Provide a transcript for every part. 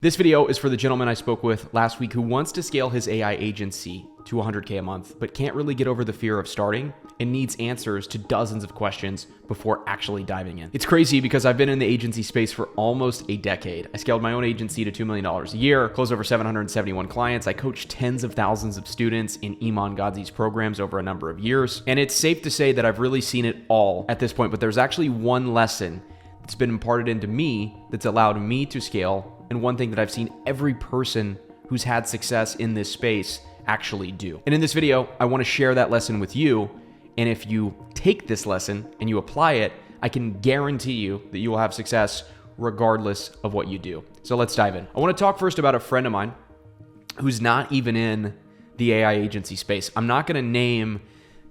This video is for the gentleman I spoke with last week who wants to scale his AI agency to 100K a month, but can't really get over the fear of starting and needs answers to dozens of questions before actually diving in. It's crazy because I've been in the agency space for almost a decade. I scaled my own agency to $2 million a year, closed over 771 clients. I coached tens of thousands of students in Iman Gadzhi's programs over a number of years. And it's safe to say that I've really seen it all at this point, but there's actually one lesson that's been imparted into me that's allowed me to scale, and one thing that I've seen every person who's had success in this space actually do. And in this video, I want to share that lesson with you. And if you take this lesson and you apply it, I can guarantee you that you will have success regardless of what you do. So let's dive in. I want to talk first about a friend of mine who's not even in the AI agency space. I'm not going to name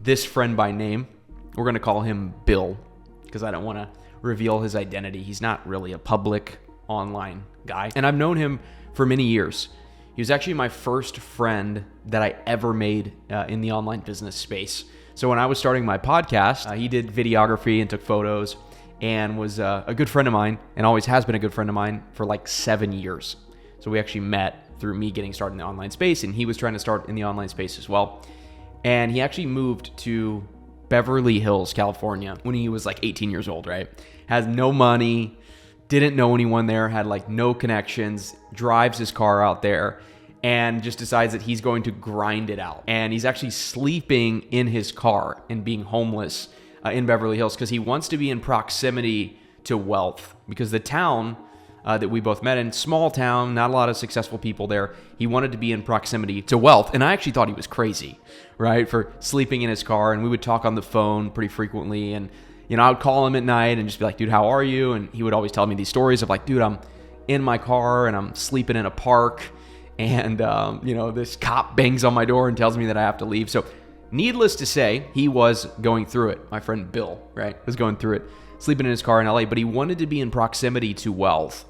this friend by name. We're going to call him Bill because I don't want to reveal his identity. He's not really a public online guy. And I've known him for many years. He was actually my first friend that I ever made in the online business space. So when I was starting my podcast, he did videography and took photos and was a good friend of mine and always has been a good friend of mine for like 7 years. So we actually met through me getting started in the online space, and he was trying to start in the online space as well. And he actually moved to Beverly Hills, California when he was like 18 years old, right? Has no money, didn't know anyone there, had like no connections, drives his car out there and just decides that he's going to grind it out. And he's actually sleeping in his car and being homeless in Beverly Hills because he wants to be in proximity to wealth, because the town that we both met in, small town, not a lot of successful people there. He wanted to be in proximity to wealth. And I actually thought he was crazy, right? For sleeping in his car. And we would talk on the phone pretty frequently. And I would call him at night and just be like, dude, how are you? And he would always tell me these stories of like, dude, I'm in my car and I'm sleeping in a park. And, this cop bangs on my door and tells me that I have to leave. So needless to say, he was going through it. My friend Bill, right, was going through it, sleeping in his car in LA, but he wanted to be in proximity to wealth.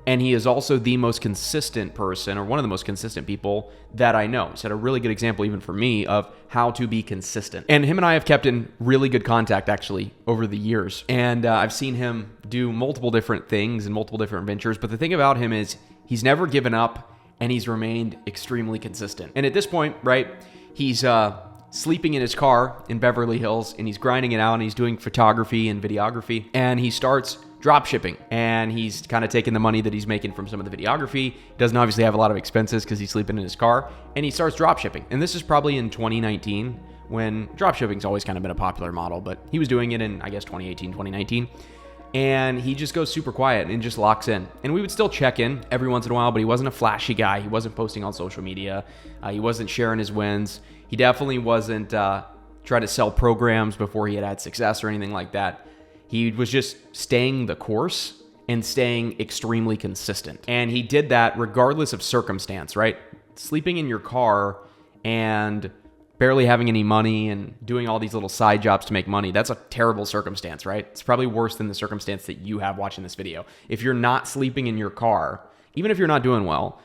And he is also the most consistent person, or one of the most consistent people that I know. Set a really good example even for me of how to be consistent. And him and I have kept in really good contact actually over the years. And I've seen him do multiple different things and multiple different ventures. But the thing about him is he's never given up and he's remained extremely consistent. And at this point, right, he's sleeping in his car in Beverly Hills and he's grinding it out and he's doing photography and videography. And he starts drop shipping, and he's kind of taking the money that he's making from some of the videography. He doesn't obviously have a lot of expenses because he's sleeping in his car, and he starts drop shipping. And this is probably in 2019 when drop shipping's always kind of been a popular model, but he was doing it in, I guess, 2018, 2019. And he just goes super quiet and just locks in. And we would still check in every once in a while, but he wasn't a flashy guy. He wasn't posting on social media. He wasn't sharing his wins. He definitely wasn't trying to sell programs before he had success or anything like that. He was just staying the course and staying extremely consistent. And he did that regardless of circumstance, right? Sleeping in your car and barely having any money and doing all these little side jobs to make money, that's a terrible circumstance, right? It's probably worse than the circumstance that you have watching this video. If you're not sleeping in your car, even if you're not doing well,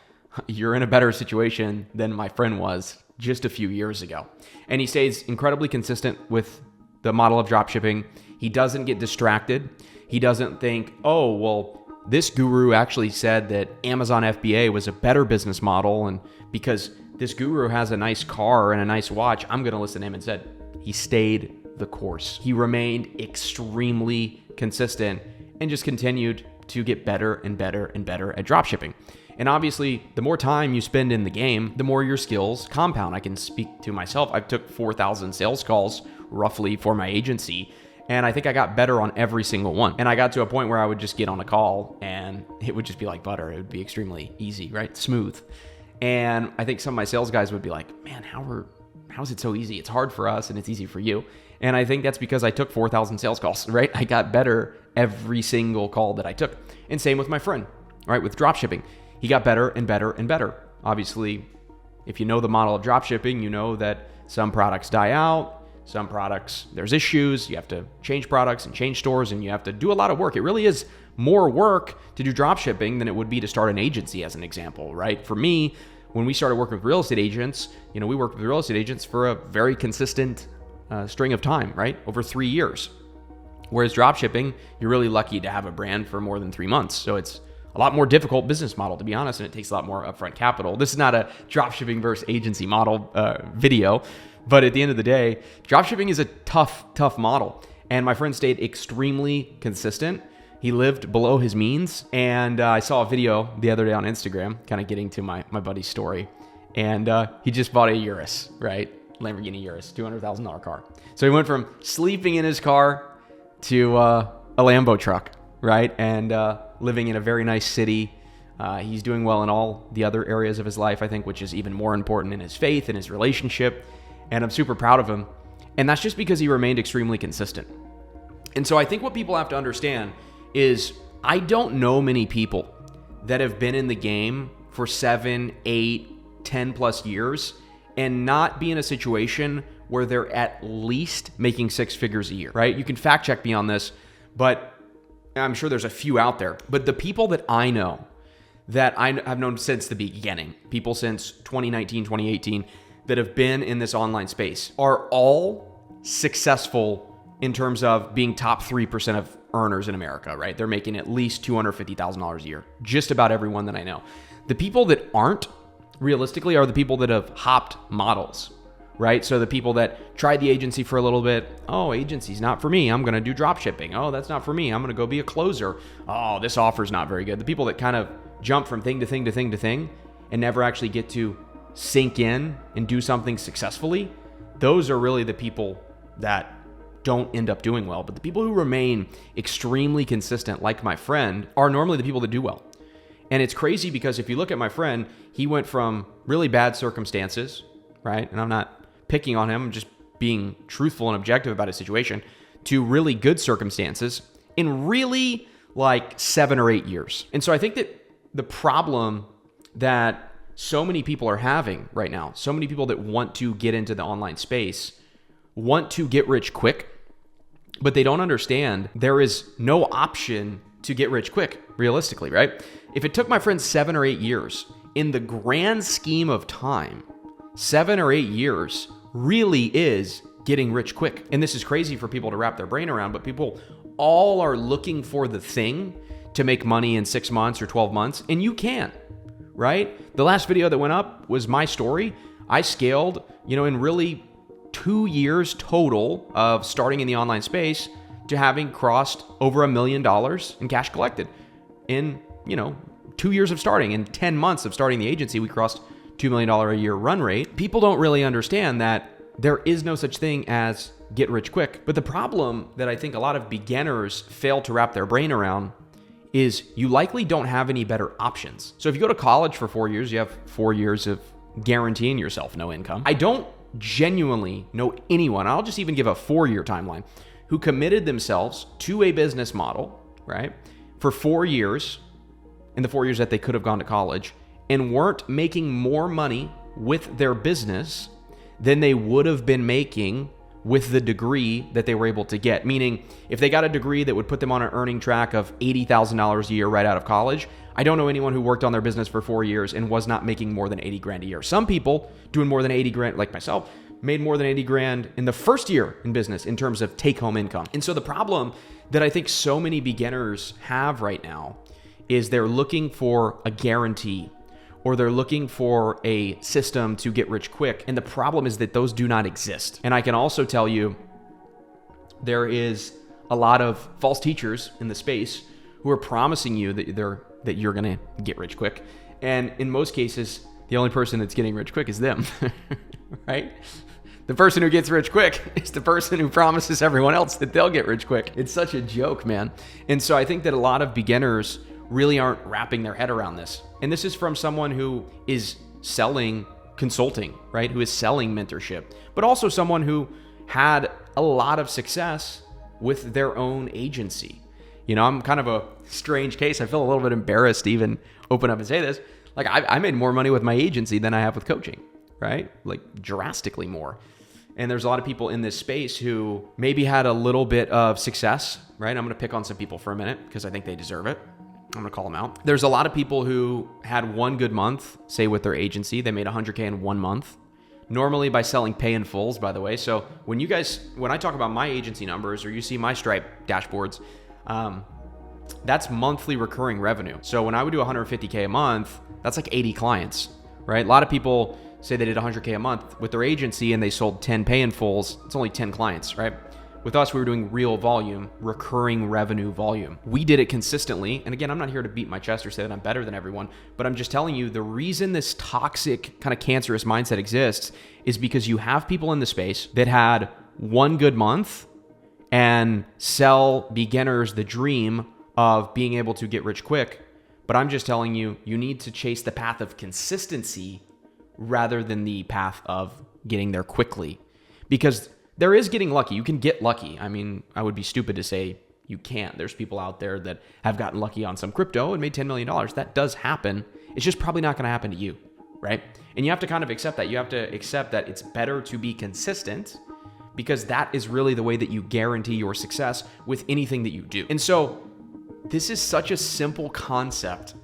you're in a better situation than my friend was just a few years ago. And he stays incredibly consistent with the model of dropshipping. He doesn't get distracted. He doesn't think, oh, well, this guru actually said that Amazon FBA was a better business model, and because this guru has a nice car and a nice watch, I'm going to listen to him instead. He stayed the course. He remained extremely consistent and just continued to get better and better and better at dropshipping. And obviously, the more time you spend in the game, the more your skills compound. I can speak to myself. I took 4,000 sales calls roughly for my agency, and I think I got better on every single one. And I got to a point where I would just get on a call and it would just be like butter. It would be extremely easy, right? Smooth. And I think some of my sales guys would be like, man, how is it so easy? It's hard for us and it's easy for you. And I think that's because I took 4,000 sales calls, right? I got better every single call that I took. And same with my friend, right? With dropshipping, he got better and better and better. Obviously, if you know the model of dropshipping, you know that some products die out. Some products, there's issues. You have to change products and change stores, and you have to do a lot of work. It really is more work to do drop shipping than it would be to start an agency, as an example, right? For me, when we started working with real estate agents, we worked with real estate agents for a very consistent string of time, right? Over 3 years. Whereas drop shipping, you're really lucky to have a brand for more than 3 months. So it's a lot more difficult business model, to be honest, and it takes a lot more upfront capital. This is not a dropshipping versus agency model video, but at the end of the day, dropshipping is a tough model. And my friend stayed extremely consistent. He lived below his means. And I saw a video the other day on Instagram, kind of getting to my buddy's story. And he just bought a Urus, right? Lamborghini Urus, $200,000 car. So he went from sleeping in his car to a Lambo truck, right? And living in a very nice city. He's doing well in all the other areas of his life, I think, which is even more important in his faith and his relationship. And I'm super proud of him. And that's just because he remained extremely consistent. And so I think what people have to understand is I don't know many people that have been in the game for 7, 8, 10 plus years and not be in a situation where they're at least making 6 figures a year, right? You can fact check me on this, but I'm sure there's a few out there. But the people that I know that I've known since the beginning, people since 2019, 2018, that have been in this online space are all successful in terms of being top 3% of earners in America, right? They're making at least $250,000 a year. Just about everyone that I know. The people that aren't, realistically, are the people that have hopped models, right? So the people that tried the agency for a little bit, oh, agency's not for me, I'm gonna do drop shipping. Oh, that's not for me, I'm gonna go be a closer. Oh, this offer's not very good. The people that kind of jump from thing to thing to thing to thing and never actually get to sink in and do something successfully, those are really the people that don't end up doing well. But the people who remain extremely consistent, like my friend, are normally the people that do well. And it's crazy because if you look at my friend, he went from really bad circumstances, right? And I'm not picking on him, I'm just being truthful and objective about his situation, to really good circumstances in really like 7 or 8 years. And so I think that the problem that so many people are having right now, so many people that want to get into the online space, want to get rich quick, but they don't understand there is no option to get rich quick, realistically, right? If it took my friend 7 or 8 years, in the grand scheme of time, 7 or 8 years really is getting rich quick. And this is crazy for people to wrap their brain around, but people all are looking for the thing to make money in 6 months or 12 months, and you can, right? The last video that went up was my story. I scaled, in really 2 years total of starting in the online space to having crossed over $1 million in cash collected. In, 2 years of starting, in 10 months of starting the agency, we crossed $2 million a year run rate. People don't really understand that there is no such thing as get rich quick. But the problem that I think a lot of beginners fail to wrap their brain around is you likely don't have any better options. So if you go to college for 4 years, you have 4 years of guaranteeing yourself no income. I don't genuinely know anyone, I'll just even give a 4-year timeline, who committed themselves to a business model, right, for 4 years, in the 4 years that they could have gone to college, and weren't making more money with their business than they would have been making with the degree that they were able to get. Meaning, if they got a degree that would put them on an earning track of $80,000 a year right out of college, I don't know anyone who worked on their business for 4 years and was not making more than 80 grand a year. Some people doing more than 80 grand, like myself, made more than 80 grand in the first year in business in terms of take-home income. And so the problem that I think so many beginners have right now is they're looking for a guarantee, or they're looking for a system to get rich quick. And the problem is that those do not exist. And I can also tell you, there is a lot of false teachers in the space who are promising you that you're gonna get rich quick. And in most cases, the only person that's getting rich quick is them, right? The person who gets rich quick is the person who promises everyone else that they'll get rich quick. It's such a joke, man. And so I think that a lot of beginners really aren't wrapping their head around this. And this is from someone who is selling consulting, right? Who is selling mentorship, but also someone who had a lot of success with their own agency. I'm kind of a strange case. I feel a little bit embarrassed to even open up and say this. Like I made more money with my agency than I have with coaching, right? Like drastically more. And there's a lot of people in this space who maybe had a little bit of success, right? I'm going to pick on some people for a minute because I think they deserve it. I'm going to call them out. There's a lot of people who had one good month, say with their agency, they made 100K in 1 month, normally by selling pay in fulls, by the way. So when I talk about my agency numbers or you see my Stripe dashboards, that's monthly recurring revenue. So when I would do 150K a month, that's like 80 clients, right? A lot of people say they did 100K a month with their agency and they sold 10 pay-in-fulls. It's only 10 clients, right? With us, we were doing real volume, recurring revenue volume. We did it consistently. And again, I'm not here to beat my chest or say that I'm better than everyone, but I'm just telling you the reason this toxic kind of cancerous mindset exists is because you have people in the space that had one good month and sell beginners the dream of being able to get rich quick. But I'm just telling you, you need to chase the path of consistency rather than the path of getting there quickly. Because there is getting lucky. You can get lucky. I mean, I would be stupid to say you can't. There's people out there that have gotten lucky on some crypto and made $10 million. That does happen. It's just probably not going to happen to you, right? And you have to kind of accept that. You have to accept that it's better to be consistent because that is really the way that you guarantee your success with anything that you do. And so this is such a simple concept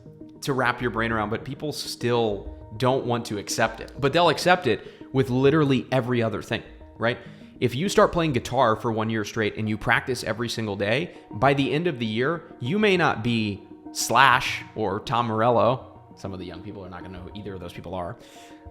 to wrap your brain around, but people still don't want to accept it. But they'll accept it with literally every other thing, right? If you start playing guitar for 1 year straight and you practice every single day, by the end of the year, you may not be Slash or Tom Morello. Some of the young people are not going to know who either of those people are.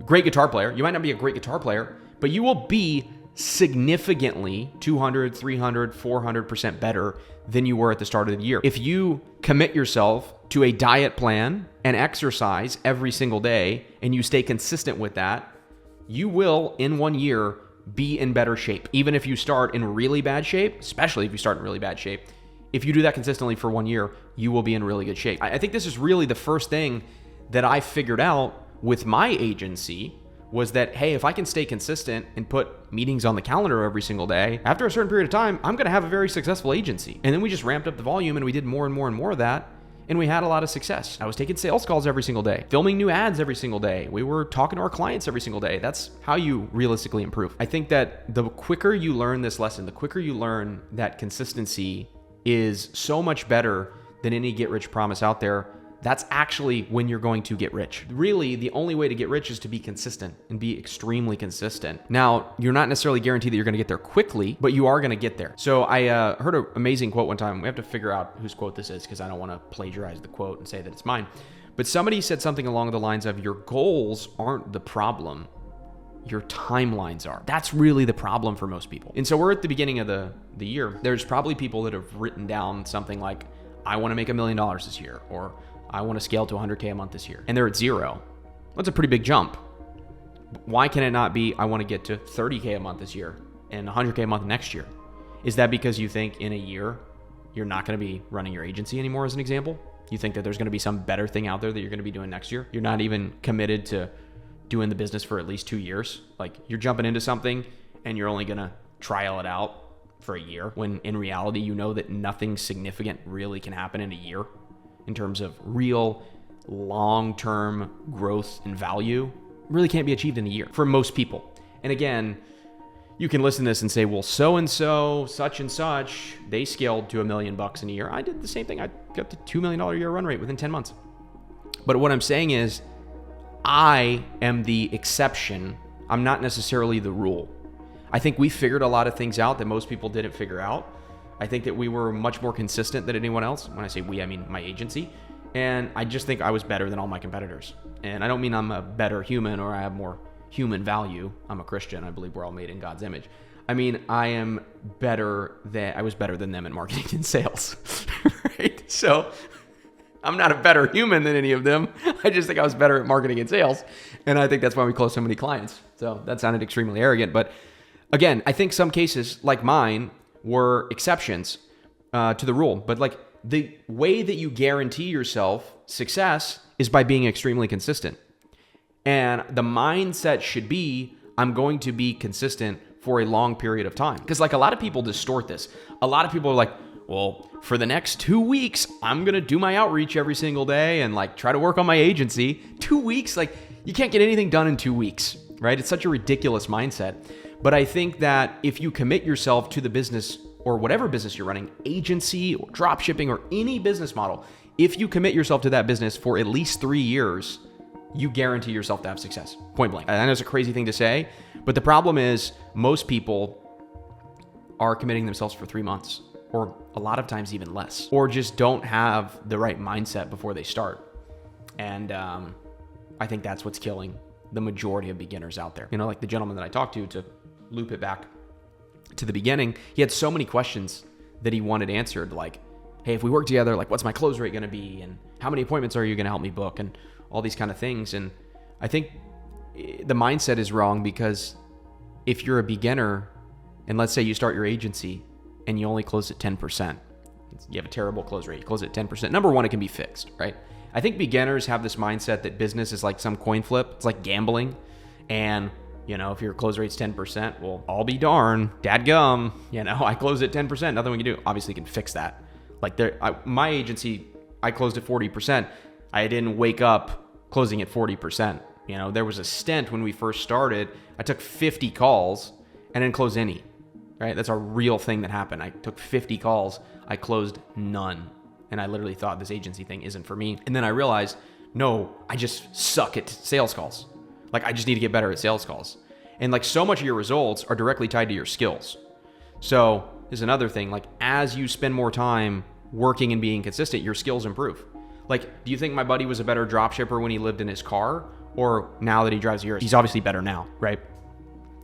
Great guitar player. You might not be a great guitar player, but you will be significantly 200, 300, 400% better than you were at the start of the year. If you commit yourself to a diet plan and exercise every single day and you stay consistent with that, you will in 1 year be in better shape. Even if you start in really bad shape, especially if you start in really bad shape, if you do that consistently for 1 year, you will be in really good shape. I think this is really the first thing that I figured out with my agency was that, hey, if I can stay consistent and put meetings on the calendar every single day, after a certain period of time, I'm going to have a very successful agency. And then we just ramped up the volume and we did more and more and more of that. And we had a lot of success. I was taking sales calls every single day, filming new ads every single day. We were talking to our clients every single day. That's how you realistically improve. I think that the quicker you learn this lesson, the quicker you learn that consistency is so much better than any get rich promise out there, that's actually when you're going to get rich. Really, the only way to get rich is to be consistent and be extremely consistent. Now, you're not necessarily guaranteed that you're going to get there quickly, but you are going to get there. So I heard an amazing quote one time. We have to figure out whose quote this is because I don't want to plagiarize the quote and say that it's mine. But somebody said something along the lines of, your goals aren't the problem, your timelines are. That's really the problem for most people. And so we're at the beginning of the year. There's probably people that have written down something like, I want to make $1 million this year, or I want to scale to 100K a month this year. And they're at 0. That's a pretty big jump. Why can it not be, I want to get to 30K a month this year and 100K a month next year? Is that because you think in a year, you're not going to be running your agency anymore, as an example? You think that there's going to be some better thing out there that you're going to be doing next year? You're not even committed to doing the business for at least 2 years. Like, you're jumping into something and you're only going to trial it out for a year, when in reality, you know that nothing significant really can happen in a year in terms of real long-term growth and value. Really can't be achieved in a year for most people. And again, you can listen to this and say, well, so-and-so, such and such, they scaled to $1 million in a year. I did the same thing. I got to $2 million a year run rate within 10 months. But what I'm saying is, I am the exception. I'm not necessarily the rule. I think we figured a lot of things out that most people didn't figure out. I think that we were much more consistent than anyone else. When I say we, I mean my agency. And I just think I was better than all my competitors. And I don't mean I'm a better human or I have more human value. I'm a Christian. I believe we're all made in God's image. I mean, I was better than them in marketing and sales, right? So I'm not a better human than any of them. I just think I was better at marketing and sales. And I think that's why we closed so many clients. So that sounded extremely arrogant. But again, I think some cases like mine were exceptions to the rule. But like, the way that you guarantee yourself success is by being extremely consistent. And the mindset should be, I'm going to be consistent for a long period of time. Because like, a lot of people distort this. A lot of people are like, well, for the next 2 weeks, I'm going to do my outreach every single day and like try to work on my agency. 2 weeks? Like, you can't get anything done in 2 weeks, right? It's such a ridiculous mindset. But I think that if you commit yourself to the business or whatever business you're running, agency or drop shipping or any business model, if you commit yourself to that business for at least 3 years, you guarantee yourself to have success. Point blank. I know it's a crazy thing to say, but the problem is most people are committing themselves for 3 months or a lot of times even less, or just don't have the right mindset before they start. And I think that's what's killing the majority of beginners out there. You know, like the gentleman that I talked to loop it back to the beginning, he had so many questions that he wanted answered, like, hey, if we work together, like, what's my close rate going to be? And how many appointments are you going to help me book? And all these kind of things. And I think the mindset is wrong, because if you're a beginner and let's say you start your agency and you only close at 10%, you have a terrible close rate, you close at 10%. Number one, it can be fixed, right? I think beginners have this mindset that business is like some coin flip. It's like gambling. And, you know, if your close rate's 10%, well, I'll be darned, dadgum, you know, I close at 10%, nothing we can do. Obviously, you can fix that. Like my agency, I closed at 40%. I didn't wake up closing at 40%. You know, there was a stint when we first started, I took 50 calls and didn't close any, right? That's a real thing that happened. I took 50 calls, I closed none. And I literally thought this agency thing isn't for me. And then I realized, no, I just suck at sales calls. Like, I just need to get better at sales calls. And like, so much of your results are directly tied to your skills. So here's another thing, like, as you spend more time working and being consistent, your skills improve. Like, do you think my buddy was a better drop shipper when he lived in his car, or now that he drives a Urus? He's obviously better now, right?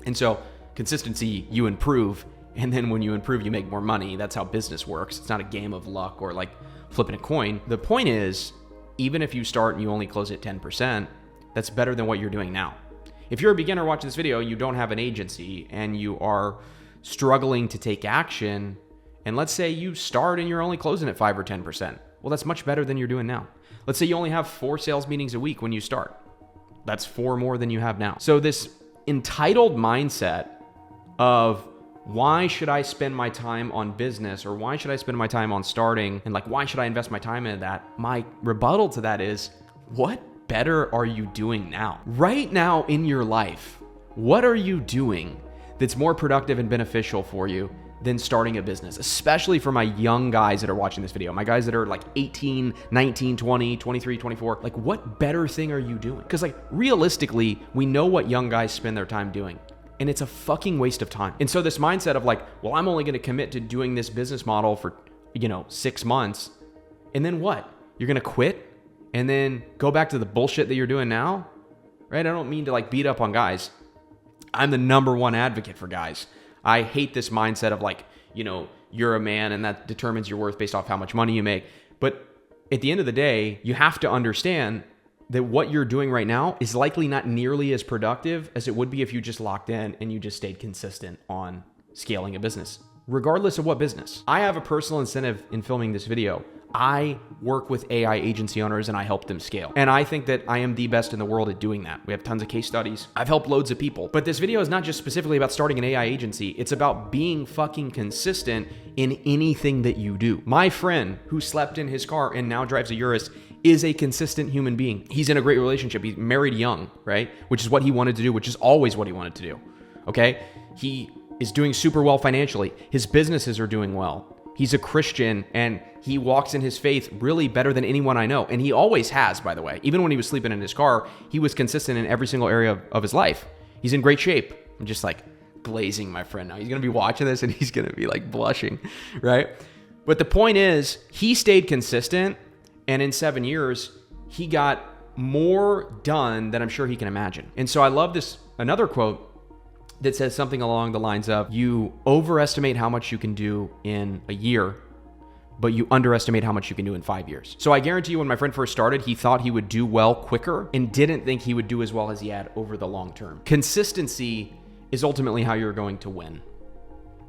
And so consistency, you improve. And then when you improve, you make more money. That's how business works. It's not a game of luck or like flipping a coin. The point is, even if you start and you only close at 10%, that's better than what you're doing now. If you're a beginner watching this video, you don't have an agency and you are struggling to take action, and let's say you start and you're only closing at 5 or 10%. Well, that's much better than you're doing now. Let's say you only have 4 sales meetings a week when you start. That's 4 more than you have now. So this entitled mindset of, why should I spend my time on business, or why should I spend my time on starting, and like, why should I invest my time into that? My rebuttal to that is, what better are you doing now? Right now in your life, what are you doing that's more productive and beneficial for you than starting a business? Especially for my young guys that are watching this video, my guys that are like 18, 19, 20, 23, 24, like, what better thing are you doing? Because like, realistically, we know what young guys spend their time doing. And it's a fucking waste of time. And so this mindset of like, well, I'm only going to commit to doing this business model for, 6 months. And then what? You're going to quit and then go back to the bullshit that you're doing now? Right? I don't mean to like beat up on guys. I'm the number one advocate for guys. I hate this mindset of like, you're a man and that determines your worth based off how much money you make. But at the end of the day, you have to understand that what you're doing right now is likely not nearly as productive as it would be if you just locked in and you just stayed consistent on scaling a business, regardless of what business. I have a personal incentive in filming this video. I work with AI agency owners and I help them scale. And I think that I am the best in the world at doing that. We have tons of case studies. I've helped loads of people. But this video is not just specifically about starting an AI agency. It's about being fucking consistent in anything that you do. My friend who slept in his car and now drives a Urus is a consistent human being. He's in a great relationship. He's married young, right? Which is what he wanted to do, which is always what he wanted to do. Okay? He is doing super well financially. His businesses are doing well. He's a Christian and he walks in his faith really better than anyone I know. And he always has, by the way. Even when he was sleeping in his car, he was consistent in every single area of his life. He's in great shape. I'm just like glazing my friend now. He's going to be watching this and he's going to be like blushing, right? But the point is, he stayed consistent, and in 7 years, he got more done than I'm sure he can imagine. And so I love this, another quote that says something along the lines of, you overestimate how much you can do in a year, but you underestimate how much you can do in 5 years. So I guarantee you, when my friend first started, he thought he would do well quicker and didn't think he would do as well as he had over the long term. Consistency is ultimately how you're going to win.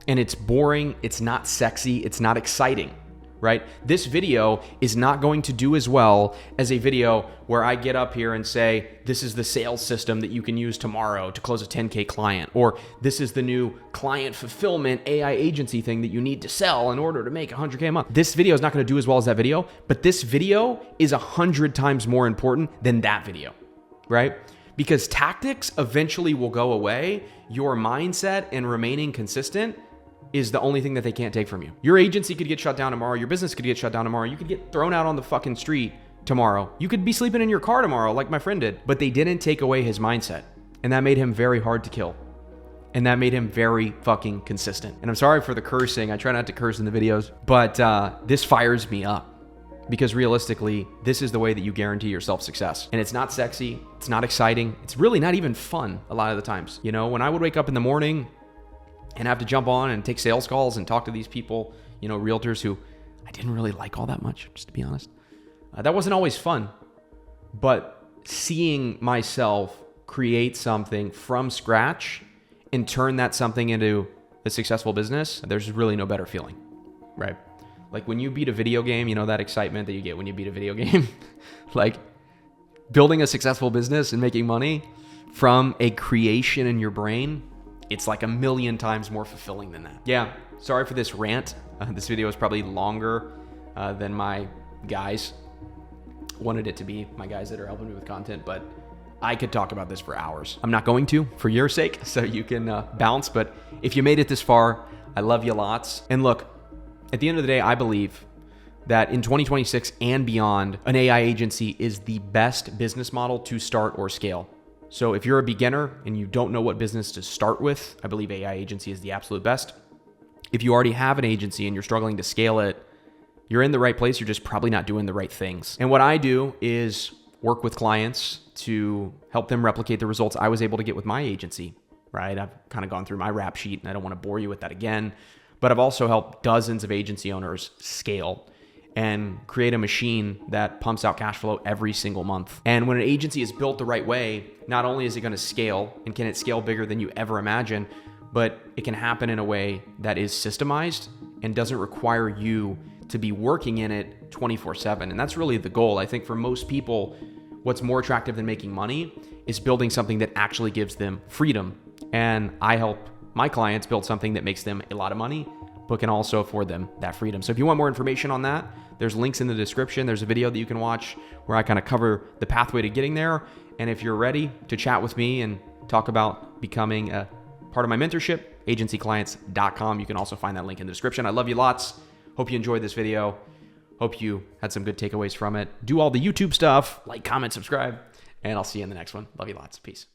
And it's boring, it's not sexy, it's not exciting, right? This video is not going to do as well as a video where I get up here and say, this is the sales system that you can use tomorrow to close a 10K client, or this is the new client fulfillment AI agency thing that you need to sell in order to make 100K a month. This video is not going to do as well as that video, but this video is 100 times more important than that video, right? Because tactics eventually will go away. Your mindset and remaining consistent is the only thing that they can't take from you. Your agency could get shut down tomorrow. Your business could get shut down tomorrow. You could get thrown out on the fucking street tomorrow. You could be sleeping in your car tomorrow like my friend did. But they didn't take away his mindset. And that made him very hard to kill. And that made him very fucking consistent. And I'm sorry for the cursing. I try not to curse in the videos, but this fires me up because realistically, this is the way that you guarantee yourself success. And it's not sexy. It's not exciting. It's really not even fun a lot of the times. You know, when I would wake up in the morning and have to jump on and take sales calls and talk to these people, you know, realtors who I didn't really like all that much, just to be honest. That wasn't always fun, but seeing myself create something from scratch and turn that something into a successful business, there's really no better feeling, right? Like when you beat a video game, you know, that excitement that you get when you beat a video game, like building a successful business and making money from a creation in your brain, it's like a million times more fulfilling than that. Yeah, sorry for this rant. This video is probably longer than my guys wanted it to be, my guys that are helping me with content, but I could talk about this for hours. I'm not going to, for your sake, so you can bounce. But if you made it this far, I love you lots. And look, at the end of the day, I believe that in 2026 and beyond, an AI agency is the best business model to start or scale. So if you're a beginner and you don't know what business to start with, I believe AI agency is the absolute best. If you already have an agency and you're struggling to scale it, you're in the right place. You're just probably not doing the right things. And what I do is work with clients to help them replicate the results I was able to get with my agency, right? I've kind of gone through my rap sheet and I don't want to bore you with that again, but I've also helped dozens of agency owners scale and create a machine that pumps out cash flow every single month. And when an agency is built the right way, not only is it going to scale and can it scale bigger than you ever imagine, but it can happen in a way that is systemized and doesn't require you to be working in it 24/7. And that's really the goal. I think for most people, what's more attractive than making money is building something that actually gives them freedom. And I help my clients build something that makes them a lot of money, but can also afford them that freedom. So if you want more information on that, there's links in the description. There's a video that you can watch where I kind of cover the pathway to getting there. And if you're ready to chat with me and talk about becoming a part of my mentorship, agencyclients.com. You can also find that link in the description. I love you lots. Hope you enjoyed this video. Hope you had some good takeaways from it. Do all the YouTube stuff, like, comment, subscribe, and I'll see you in the next one. Love you lots. Peace.